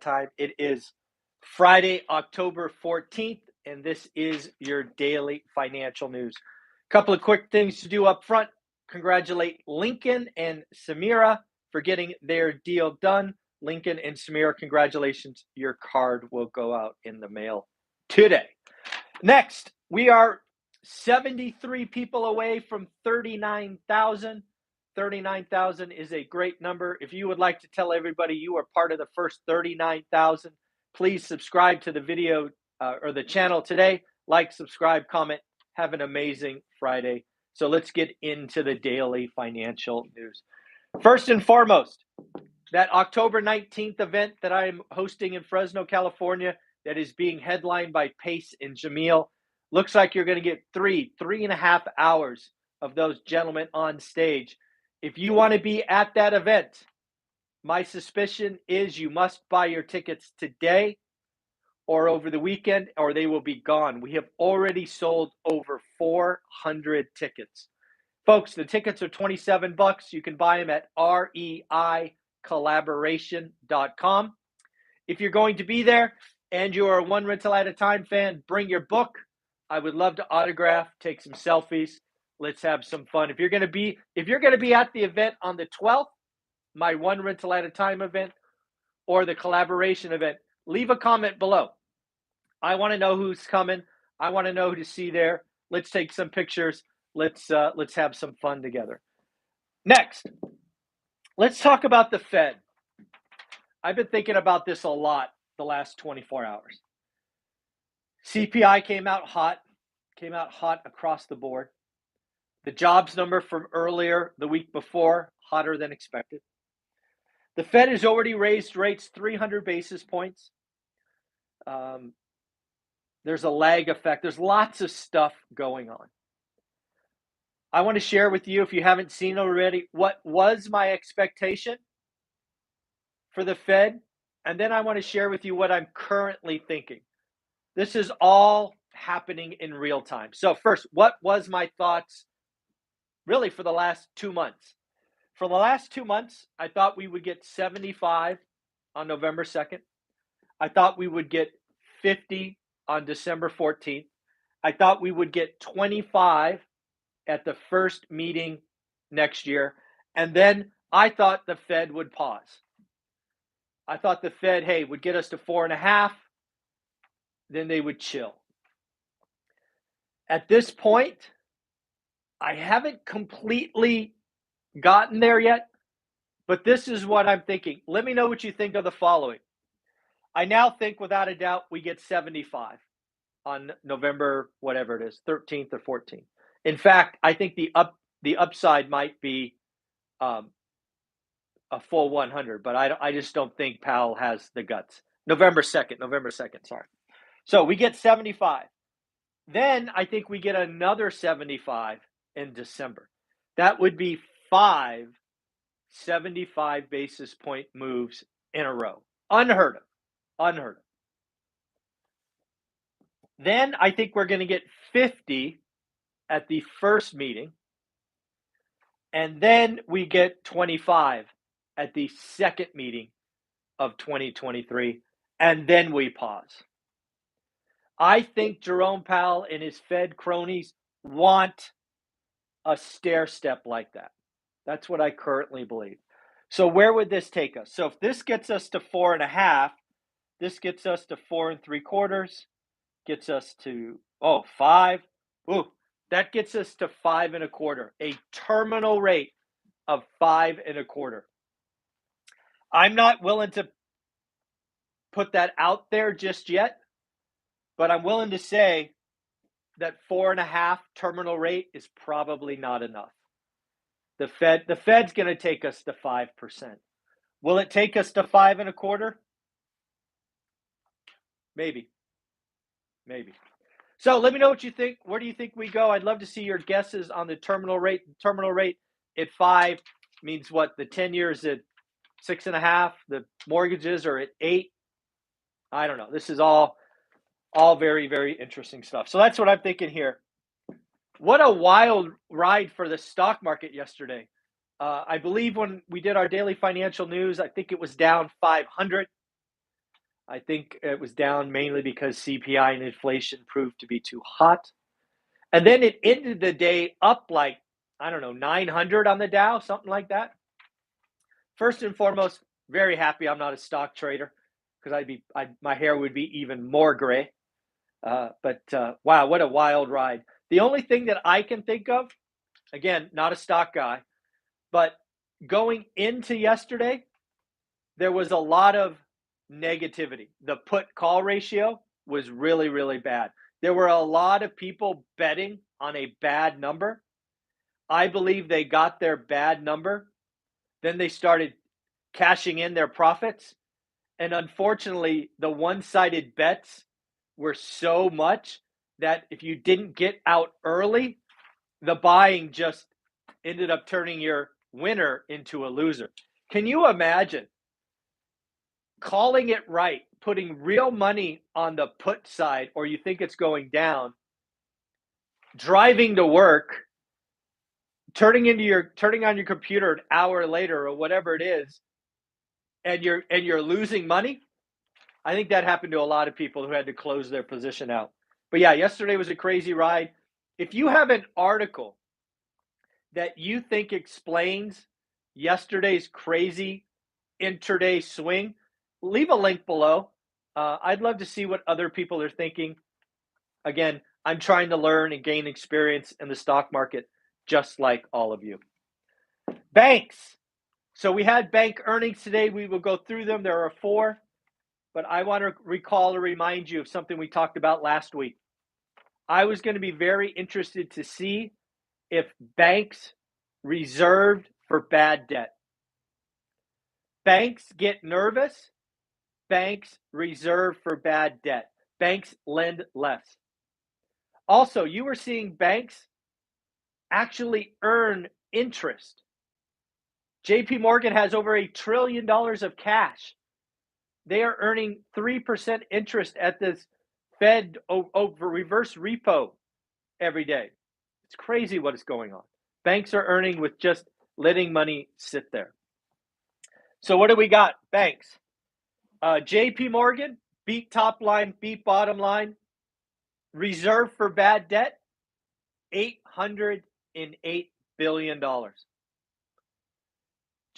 time. It is Friday, October 14th, and this is your daily financial news. A couple of quick things to do up front. Congratulate Lincoln and Samira for getting their deal done. Lincoln and Samira, congratulations. Your card will go out in the mail today. Next, we are 73 people away from 39,000. 39,000 is a great number. If you would like to tell everybody you are part of the first 39,000, please subscribe to the video or the channel today. Like, subscribe, comment. Have an amazing Friday. So let's get into the daily financial news. First and foremost, that October 19th event that I'm hosting in Fresno, California, that is being headlined by Pace and Jamil. Looks like you're going to get 3.5 hours of those gentlemen on stage. If you want to be at that event, my suspicion is you must buy your tickets today or over the weekend, or they will be gone. We have already sold over 400 tickets. Folks, the tickets are $27. You can buy them at reicollaboration.com. If you're going to be there and you are a One Rental at a Time fan, bring your book. I would love to autograph, take some selfies. Let's have some fun. If you're going to be at the event on the 12th, my One Rental at a Time event or the collaboration event, leave a comment below. I want to know who's coming. I want to know who to see there. Let's take some pictures. Let's have some fun together. Next, let's talk about the Fed. I've been thinking about this a lot the last 24 hours. CPI came out hot across the board. The jobs number from earlier the week before, hotter than expected. The Fed has already raised rates 300 basis points. There's a lag effect. There's lots of stuff going on. I want to share with you, if you haven't seen already, what was my expectation for the Fed. And then I want to share with you what I'm currently thinking. This is all happening in real time. So first, what was my thoughts really for the last 2 months? For the last 2 months, I thought we would get 75 on November 2nd. I thought we would get 50 on December 14th. I thought we would get 25 at the first meeting next year. And then I thought the Fed would pause. I thought the Fed, would get us to 4.5. Then they would chill. At this point, I haven't completely gotten there yet, but this is what I'm thinking. Let me know what you think of the following. I now think without a doubt we get 75 on November, whatever it is, 13th or 14th. In fact, I think the upside might be a full 100, but I just don't think Powell has the guts. November 2nd, sorry. So we get 75. Then I think we get another 75 in December. That would be 5 75 basis point moves in a row. Unheard of. Then I think we're going to get 50 at the first meeting. And then we get 25 at the second meeting of 2023. And then we pause. I think Jerome Powell and his Fed cronies want a stair step like that. That's what I currently believe. So where would this take us? So if this gets us to 4.5, this gets us to 4 3/4, gets us to 5. Ooh, that gets us to 5 1/4, a terminal rate of 5 1/4. I'm not willing to put that out there just yet, but I'm willing to say that 4.5 terminal rate is probably not enough. The Fed's going to take us to 5%. Will it take us to 5 1/4? Maybe. So let me know what you think. Where do you think we go? I'd love to see your guesses on the terminal rate. Terminal rate at 5 means what? The 10 years at 6.5. The mortgages are at 8. I don't know. This is all very, very interesting stuff. So that's what I'm thinking here. What a wild ride for the stock market yesterday. I believe when we did our daily financial news, I think it was down 500. I think it was down mainly because CPI and inflation proved to be too hot. And then it ended the day up like, I don't know, 900 on the Dow, something like that. First and foremost, very happy I'm not a stock trader because my hair would be even more gray. But wow, what a wild ride. The only thing that I can think of, again, not a stock guy, but going into yesterday, there was a lot of negativity. The put call ratio was really, really bad. There were a lot of people betting on a bad number. I believe they got their bad number. Then they started cashing in their profits. And unfortunately, the one-sided bets were so much that if you didn't get out early, the buying just ended up turning your winner into a loser. Can you imagine calling it right, putting real money on the put side, or you think it's going down, driving to work, turning on your computer an hour later or whatever it is, and you're losing money? I think that happened to a lot of people who had to close their position out. But yeah, yesterday was a crazy ride. If you have an article that you think explains yesterday's crazy intraday swing, leave a link below. I'd love to see what other people are thinking. Again, I'm trying to learn and gain experience in the stock market, just like all of you. Banks. So we had bank earnings today. We will go through them. There are 4, but I want to recall or remind you of something we talked about last week. I was going to be very interested to see if banks reserved for bad debt. Banks get nervous. Banks reserve for bad debt. Banks lend less. Also, you were seeing banks actually earn interest. JP Morgan has over $1 trillion of cash. They are earning 3% interest at this Fed over reverse repo every day. It's crazy what is going on. Banks are earning with just letting money sit there. So what do we got? Banks. JP Morgan, beat top line, beat bottom line. Reserve for bad debt, $808 billion.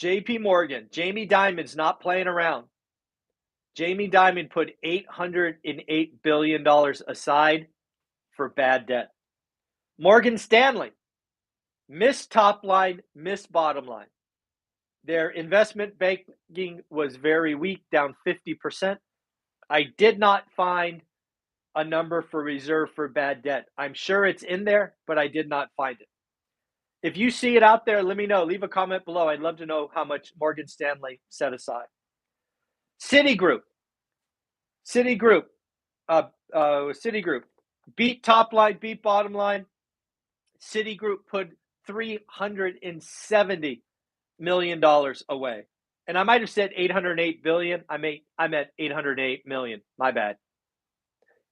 JP Morgan, Jamie Dimon's not playing around. Jamie Dimon put $808 billion aside for bad debt. Morgan Stanley, missed top line, missed bottom line. Their investment banking was very weak, down 50%. I did not find a number for reserve for bad debt. I'm sure it's in there, but I did not find it. If you see it out there, let me know. Leave a comment below. I'd love to know how much Morgan Stanley set aside. Citigroup, beat top line, beat bottom line. Citigroup put $370 million away. And I might have said 808 billion. I meant 808 million. My bad.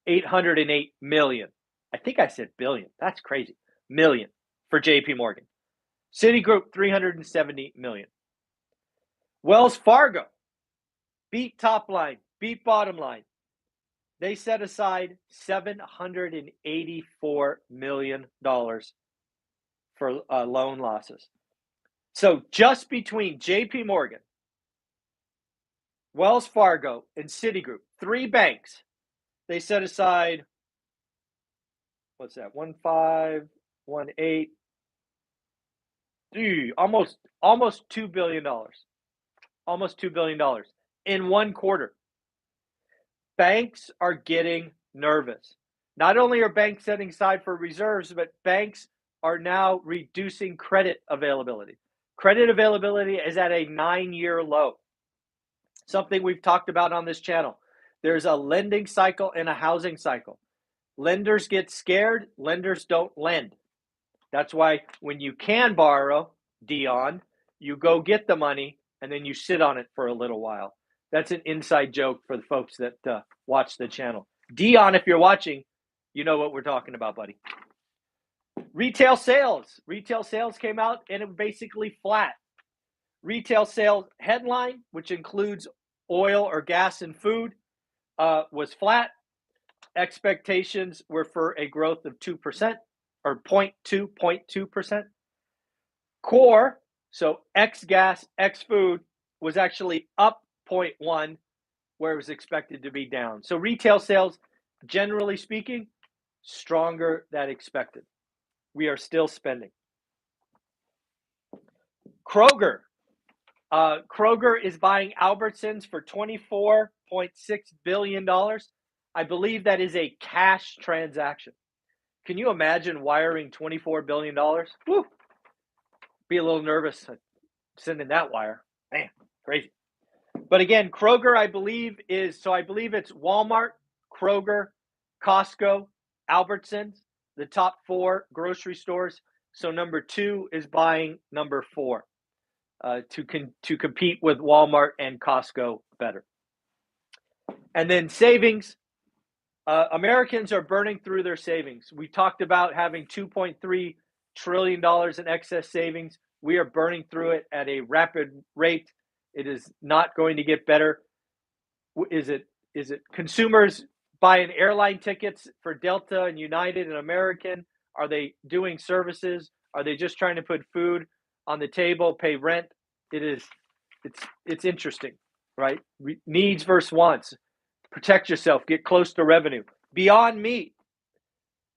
808 million. I think I said billion. That's crazy. Million for JP Morgan. Citigroup, 370 million. Wells Fargo, beat top line, beat bottom line. They set aside $784 million for loan losses. So just between JP Morgan, Wells Fargo, and Citigroup, 3 banks, they set aside, what's that, 1518, almost $2 billion. Almost $2 billion in one quarter. Banks are getting nervous. Not only are banks setting aside for reserves, but banks are now reducing credit availability. Credit availability is at a 9-year low. Something we've talked about on this channel. There's a lending cycle and a housing cycle. Lenders get scared. Lenders don't lend. That's why when you can borrow, Dion, you go get the money and then you sit on it for a little while. That's an inside joke for the folks that watch the channel. Dion, if you're watching, you know what we're talking about, buddy. Retail sales. Retail sales came out and it was basically flat. Retail sales headline, which includes oil or gas and food, was flat. Expectations were for a growth of 2% or 0.2%. Core, so ex gas, ex food, was actually up 0.1, where it was expected to be down. So retail sales, generally speaking, stronger than expected. We are still spending. Kroger. Kroger is buying Albertsons for $24.6 billion. I believe that is a cash transaction. Can you imagine wiring $24 billion? Woo! Be a little nervous sending that wire. Man, crazy. But again, Kroger, I believe it's Walmart, Kroger, Costco, Albertsons, the top 4 grocery stores. So number 2 is buying number 4 to compete with Walmart and Costco better. And then savings. Americans are burning through their savings. We talked about having $2.3 trillion in excess savings. We are burning through it at a rapid rate. It is not going to get better. Is it consumers buying airline tickets for Delta and United and American? Are they doing services? Are they just trying to put food on the table, pay rent? It's interesting, right? Needs versus wants. Protect yourself, get close to revenue. Beyond Meat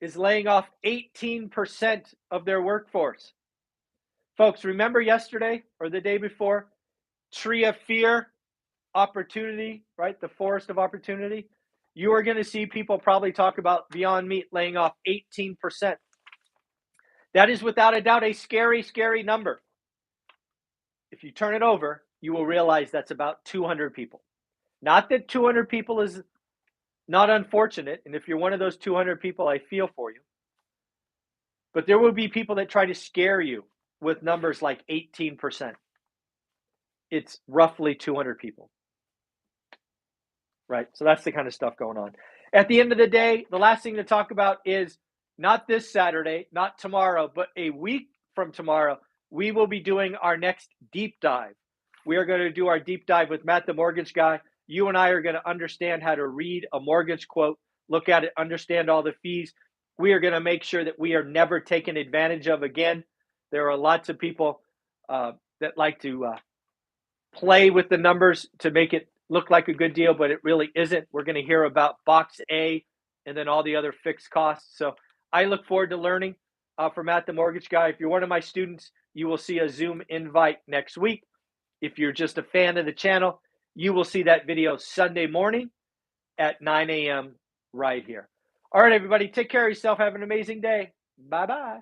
is laying off 18% of their workforce. Folks, remember yesterday or the day before, Tree of Fear, Opportunity, right? The Forest of Opportunity. You are going to see people probably talk about Beyond Meat laying off 18%. That is without a doubt a scary, scary number. If you turn it over, you will realize that's about 200 people. Not that 200 people is not unfortunate, and if you're one of those 200 people, I feel for you. But there will be people that try to scare you with numbers like 18%. It's roughly 200 people. Right? So that's the kind of stuff going on. At the end of the day, the last thing to talk about is not this Saturday, not tomorrow, but a week from tomorrow, we will be doing our next deep dive. We are going to do our deep dive with Matt, the mortgage guy. You and I are going to understand how to read a mortgage quote, look at it, understand all the fees. We are going to make sure that we are never taken advantage of again. There are lots of people that like to play with the numbers to make it look like a good deal, but it really isn't. We're going to hear about box A and then all the other fixed costs. So I look forward to learning from Matt, the mortgage guy. If you're one of my students, you will see a Zoom invite next week. If you're just a fan of the channel, you will see that video Sunday morning at 9 a.m. right here. All right, everybody, take care of yourself. Have an amazing day. Bye-bye.